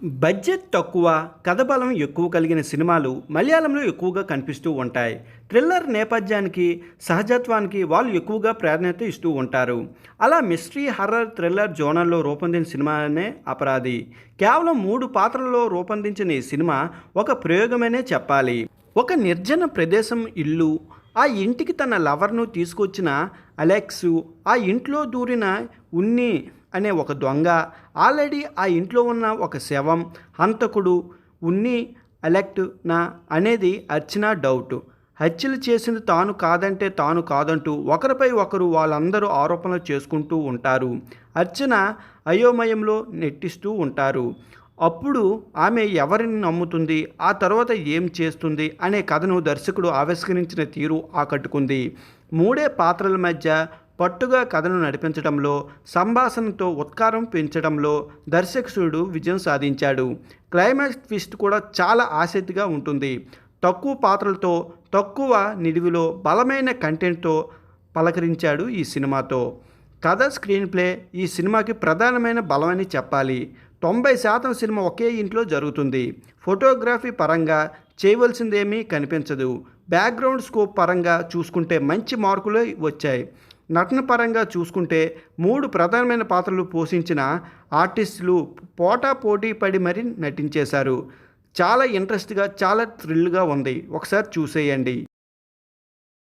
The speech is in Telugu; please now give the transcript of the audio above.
బడ్జెట్ తక్కువ, కథ బలం ఎక్కువ కలిగిన సినిమాలు మలయాళంలో ఎక్కువగా కనిపిస్తూ ఉంటాయి. థ్రిల్లర్ నేపథ్యానికి, సహజత్వానికి వాళ్ళు ఎక్కువగా ప్రాధాన్యత ఇస్తూ ఉంటారు. అలా మిస్టరీ, హర్రర్, థ్రిల్లర్ జోనర్లో రూపొందిన సినిమానే అపరాధి. కేవలం 3 పాత్రలలో రూపొందించిన ఈ సినిమా ఒక ప్రయోగమనే చెప్పాలి. ఒక నిర్జన ప్రదేశం ఇల్లు, ఆ ఇంటికి తన లవర్ను తీసుకొచ్చిన అలెక్సు, ఆ ఇంట్లో దూరిన ఉన్ని అనే ఒక దొంగ, ఆల్రెడీ ఆ ఇంట్లో ఉన్న ఒక శవం, హంతకుడు ఉన్ని అలెక్ట్నా అనేది అర్చన డౌట్. హత్యలు చేసింది తాను కాదంటే తాను కాదంటూ ఒకరిపై ఒకరు వాళ్ళందరూ ఆరోపణలు చేసుకుంటూ ఉంటారు. అర్చన అయోమయంలో నెట్టిస్తూ ఉంటారు. అప్పుడు ఆమె ఎవరిని నమ్ముతుంది, ఆ తర్వాత ఏం చేస్తుంది అనే కథను దర్శకుడు ఆవిష్కరించిన తీరు ఆకట్టుకుంది. 3 పాత్రల మధ్య పట్టుగా కథను నడిపించడంలో, సంభాషణతో ఉత్కారం పెంచడంలో దర్శకుడు విజయం సాధించాడు. క్లైమాక్స్ ట్విస్ట్ కూడా చాలా ఆసక్తిగా ఉంటుంది. తక్కువ పాత్రలతో, తక్కువ నిడివిలో బలమైన కంటెంట్తో పలకరించాడు ఈ సినిమాతో. కథ, స్క్రీన్ ప్లే ఈ సినిమాకి ప్రధానమైన బలమని చెప్పాలి. 90% సినిమా ఒకే ఇంట్లో జరుగుతుంది. ఫోటోగ్రఫీ పరంగా చేయవలసిందేమీ కనిపించదు. బ్యాక్గ్రౌండ్ స్కోప్ పరంగా చూసుకుంటే మంచి మార్కులు వచ్చాయి. నటన పరంగా చూసుకుంటే 3 ప్రధానమైన పాత్రలు పోషించిన ఆర్టిస్టులు పోటీ పడి మరీ నటించేశారు. చాలా ఇంట్రెస్ట్గా, చాలా థ్రిల్గా ఉంది. ఒకసారి చూసేయండి.